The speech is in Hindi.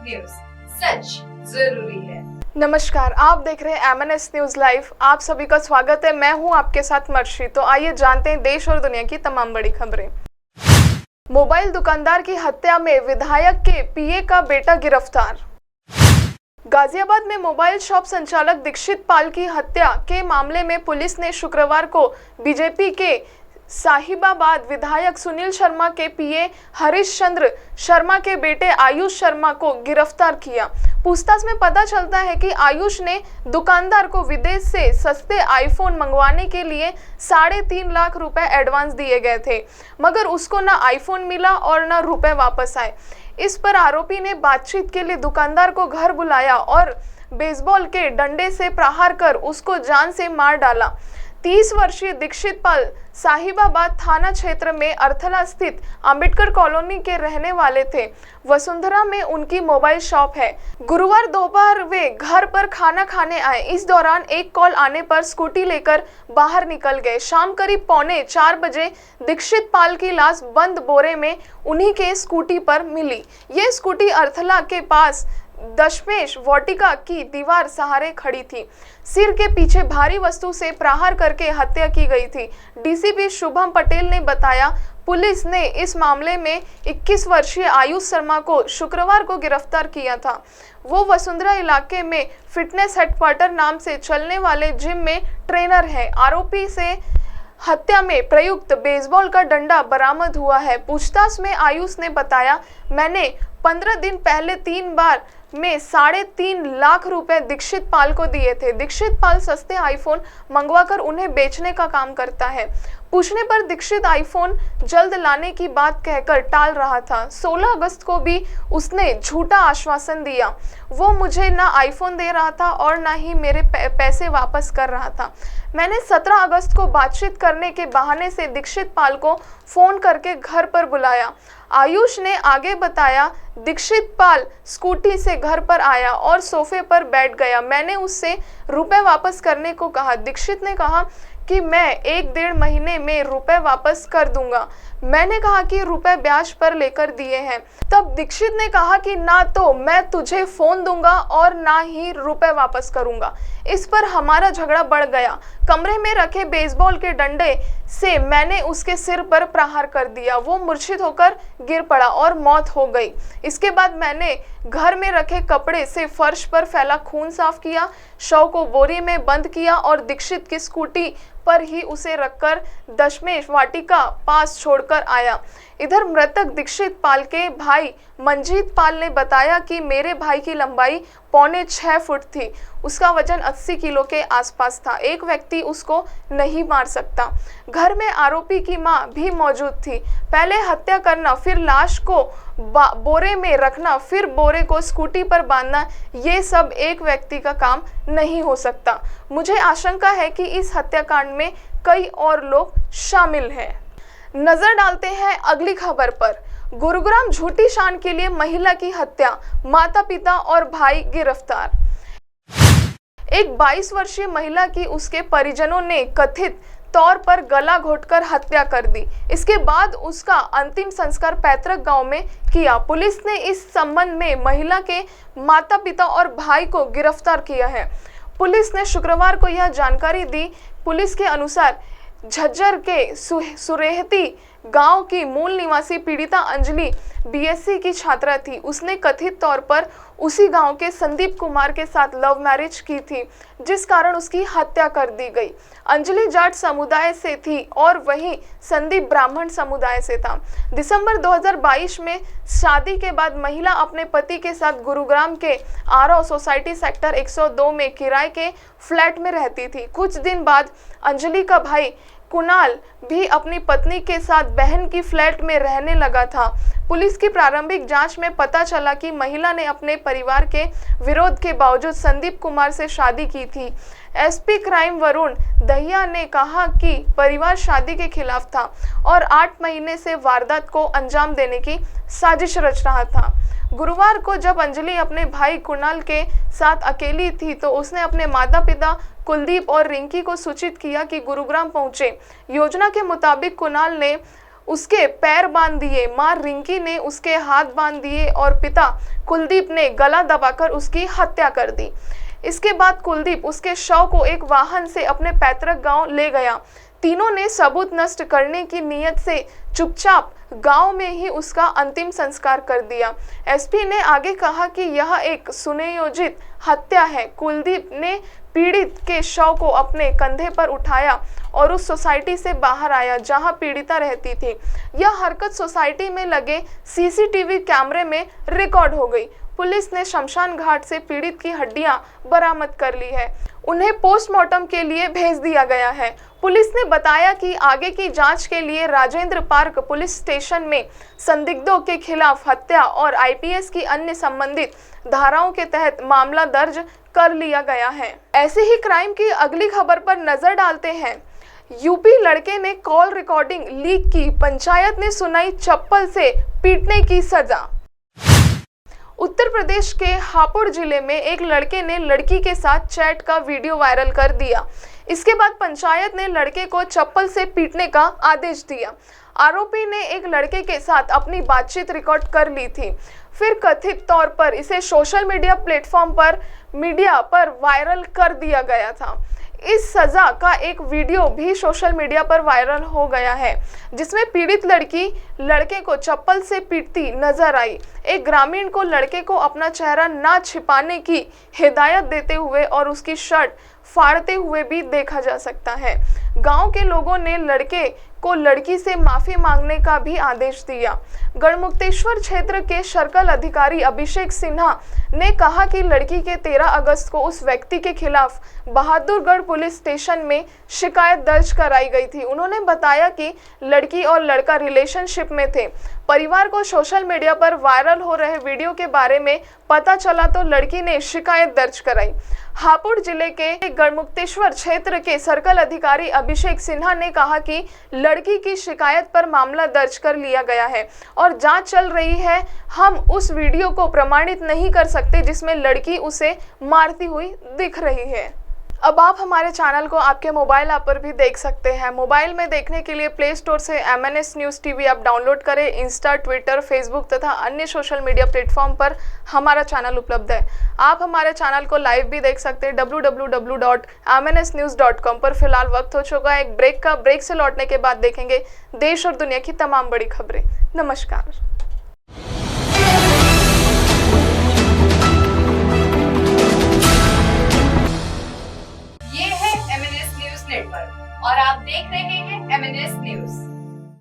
न्यूज, सच जरूरी है। नमस्कार, आप देख रहे हैं MNS न्यूज लाइव। आप सभी का स्वागत है। मैं हूं आपके साथ मर्शी। तो आइए जानते हैं देश और दुनिया की तमाम बड़ी खबरें। मोबाइल दुकानदार की हत्या में विधायक के पीए का बेटा गिरफ्तार। गाजियाबाद में मोबाइल शॉप संचालक दीक्षित पाल की हत्या के मामले में पुलिस ने शुक्रवार को बीजेपी के साहिबाबाद विधायक सुनील शर्मा के पीए हरीश चंद्र शर्मा के बेटे आयुष शर्मा को गिरफ्तार किया। पूछताछ में पता चलता है कि आयुष ने दुकानदार को विदेश से सस्ते आईफोन मंगवाने के लिए 3.5 लाख रुपए एडवांस दिए गए थे, मगर उसको न आईफोन मिला और न रुपए वापस आए। इस पर आरोपी ने बातचीत के लिए दुकानदार को घर बुलाया और बेसबॉल के डंडे से प्रहार कर उसको जान से मार डाला। 30 वर्षीय दीक्षित पाल साहिबाबाद थाना क्षेत्र में अर्थला स्थित अंबेडकर कॉलोनी के रहने वाले थे। वसुंधरा में उनकी मोबाइल शॉप है। गुरुवार दोपहर वे घर पर खाना खाने आए। इस दौरान एक कॉल आने पर स्कूटी लेकर बाहर निकल गए। शाम करीब 3:45 बजे दीक्षित पाल की लाश बंद बोरे में उन्हीं के स्कूटी पर मिली। ये स्कूटी अर्थला के पास दशमेश वाटिका की दीवार सहारे खड़ी थी। सिर के पीछे भारी वस्तु से प्रहार करके हत्या की गई थी। डीसीपी शुभम पटेल ने बताया, पुलिस ने इस मामले में 21 वर्षीय आयुष शर्मा को शुक्रवार को गिरफ्तार किया था। वो वसुंधरा इलाके में फिटनेस हेडक्वार्टर नाम से चलने वाले जिम में ट्रेनर है। आरोपी से हत्या में प्रयुक्त बेसबॉल का डंडा बरामद हुआ है। पूछताछ में आयुष ने बताया, मैंने 15 दिन पहले 3 बार में 3.5 लाख रुपए दीक्षित पाल को दिए थे। दीक्षित पाल सस्ते आईफोन मंगवाकर उन्हें बेचने का काम करता है। पूछने पर दीक्षित आईफोन जल्द लाने की बात कहकर टाल रहा था। 16 अगस्त को भी उसने झूठा आश्वासन दिया। वो मुझे ना आईफोन दे रहा था और ना ही मेरे पैसे वापस कर रहा था। मैंने 17 अगस्त को बातचीत करने के बहाने से दीक्षित पाल को फोन करके घर पर बुलाया। आयुष ने आगे बताया, दीक्षित पाल स्कूटी से घर पर आया और सोफे पर बैठ गया। मैंने उससे रुपए वापस करने को कहा। दीक्षित ने कहा कि मैं 1-1.5 महीने में रुपए वापस कर दूंगा। मैंने कहा कि रुपए ब्याज पर लेकर दिए हैं। तब दीक्षित ने कहा कि ना तो मैं तुझे फोन दूंगा और ना ही रुपए वापस करूंगा। इस पर हमारा झगड़ा बढ़ गया। कमरे में रखे बेसबॉल के डंडे से मैंने उसके सिर पर प्रहार कर दिया। वो मूर्छित होकर गिर पड़ा और मौत हो गई। इसके बाद मैंने घर में रखे कपड़े से फर्श पर फैला खून साफ किया, शव को बोरी में बंद किया और दीक्षित की स्कूटी पर ही उसे रखकर दशमेश वाटिका पास छोड़कर आया। इधर मृतक दीक्षित पाल के भाई मंजीत पाल ने बताया कि मेरे भाई की लंबाई 6.25 फुट थी। उसका वजन 80 किलो के आसपास था। एक व्यक्ति उसको नहीं मार सकता। घर में आरोपी की मां भी मौजूद थी। पहले हत्या करना, फिर लाश को बोरे में रखना, फिर बोरे को स्कूटी पर बांधना, ये सब एक व्यक्ति का काम नहीं हो सकता। मुझे आशंका है कि इस हत्याकांड में कई और लोग शामिल हैं। नजर डालते हैं अगली खबर पर। गुरुग्राम झूठी शान के लिए महिला की हत्या, माता पिता और भाई गिरफ्तार। एक 22 वर्षीय महिला की उसके परिजनों ने कथित तौर पर गला घोटकर हत्या कर दी। इसके बाद उसका अंतिम संस्कार पैतृक गांव में किया। पुलिस ने इस संबंध में महिला के माता पिता और भाई को गिरफ्तार किया है। पुलिस ने शुक्रवार को यह जानकारी दी। पुलिस के अनुसार झज्जर के सुरेहती गांव की मूल निवासी पीड़िता अंजलि बीएससी की छात्रा थी। उसने कथित तौर पर उसी गांव के संदीप कुमार के साथ लव मैरिज की थी, जिस कारण उसकी हत्या कर दी गई। अंजलि जाट समुदाय से थी और वहीं संदीप ब्राह्मण समुदाय से था। दिसंबर 2022 में शादी के बाद महिला अपने पति के साथ गुरुग्राम के आरव सोसाइटी सेक्टर 102 में किराए के फ्लैट में रहती थी। कुछ दिन बाद अंजलि का भाई कुणाल भी अपनी पत्नी के साथ बहन की फ्लैट में रहने लगा था। पुलिस की प्रारंभिक जांच में पता चला कि महिला ने अपने परिवार के विरोध के बावजूद संदीप कुमार से शादी की थी। एसपी क्राइम वरुण दहिया ने कहा कि परिवार शादी के खिलाफ था और 8 महीने से वारदात को अंजाम देने की साजिश रच रहा था। गुरुवार को जब अंजलि अपने भाई कुणाल के साथ अकेली थी तो उसने अपने माता पिता कुलदीप और रिंकी को सूचित किया कि गुरुग्राम पहुंचे। योजना के मुताबिक कुणाल ने उसके पैर बांध दिए, मां रिंकी ने उसके हाथ बांध दिए और पिता कुलदीप ने गला दबाकर उसकी हत्या कर दी। इसके बाद कुलदीप उसके शव को एक वाहन से अपने पैतृक गांव ले गया। तीनों ने सबूत नष्ट करने की नीयत से चुपचाप गांव में ही उसका अंतिम संस्कार कर दिया। एसपी ने आगे कहा कि यह एक सुनियोजित हत्या है। कुलदीप ने पीड़ित के शव को अपने कंधे पर उठाया और उस सोसाइटी से बाहर आया जहां पीड़िता रहती थी। यह हरकत सोसाइटी में लगे सीसीटीवी कैमरे में रिकॉर्ड हो गई। पुलिस ने शमशान घाट से पीड़ित की हड्डियां बरामद कर ली है। उन्हें पोस्टमार्टम के लिए भेज दिया गया है। पुलिस ने बताया कि आगे की जांच के लिए राजेंद्र पार्क पुलिस स्टेशन में संदिग्धों के खिलाफ हत्या और आईपीसी की अन्य संबंधित धाराओं के तहत मामला दर्ज कर लिया गया है। ऐसे ही क्राइम की अगली खबर पर नजर डालते हैं। यूपी लड़के ने कॉल रिकॉर्डिंग लीक की, पंचायत ने सुनाई चप्पल से पीटने की सजा। उत्तर प्रदेश के हापुड़ जिले में एक लड़के ने लड़की के साथ चैट का वीडियो वायरल कर दिया। इसके बाद पंचायत ने लड़के को चप्पल से पीटने का आदेश दिया। आरोपी ने एक लड़के के साथ अपनी बातचीत रिकॉर्ड कर ली थी, फिर कथित तौर पर इसे सोशल मीडिया प्लेटफॉर्म पर वायरल कर दिया गया था। इस सजा का एक वीडियो भी सोशल मीडिया पर वायरल हो गया है, जिसमें पीड़ित लड़की लड़के को चप्पल से पीटती नजर आई। एक ग्रामीण को लड़के को अपना चेहरा ना छिपाने की हिदायत देते हुए और उसकी शर्ट फाड़ते हुए भी देखा जा सकता है। गांव के लोगों ने लड़के को लड़की से माफी मांगने का भी आदेश दिया। गढ़मुक्तेश्वर क्षेत्र के सर्कल अधिकारी अभिषेक सिन्हा ने कहा कि लड़की के 13 अगस्त को उस व्यक्ति के खिलाफ बहादुरगढ़ पुलिस स्टेशन में शिकायत दर्ज कराई गई थी। उन्होंने बताया कि लड़की और लड़का रिलेशनशिप में थे। परिवार को सोशल मीडिया पर वायरल हो रहे वीडियो के बारे में पता चला तो लड़की ने शिकायत दर्ज कराई। हापुड़ जिले के गढ़मुक्तेश्वर क्षेत्र के सर्कल अधिकारी अभिषेक सिन्हा ने कहा कि लड़की की शिकायत पर मामला दर्ज कर लिया गया है और जांच चल रही है। हम उस वीडियो को प्रमाणित नहीं कर सकते जिसमें लड़की उसे मारती हुई दिख रही है। अब आप हमारे चैनल को आपके मोबाइल ऐप पर भी देख सकते हैं। मोबाइल में देखने के लिए प्ले स्टोर से MNS news TV app download करें। इंस्टा, ट्विटर, फेसबुक तथा अन्य सोशल मीडिया प्लेटफॉर्म पर हमारा चैनल उपलब्ध है। आप हमारे चैनल को लाइव भी देख सकते हैं www.mnsnews.com पर। फिलहाल वक्त हो चुका है एक ब्रेक का। ब्रेक से लौटने के बाद देखेंगे देश और दुनिया की तमाम बड़ी खबरें। नमस्कार। ये है MNS न्यूज नेटवर्क और आप देख रहे हैं MNS न्यूज।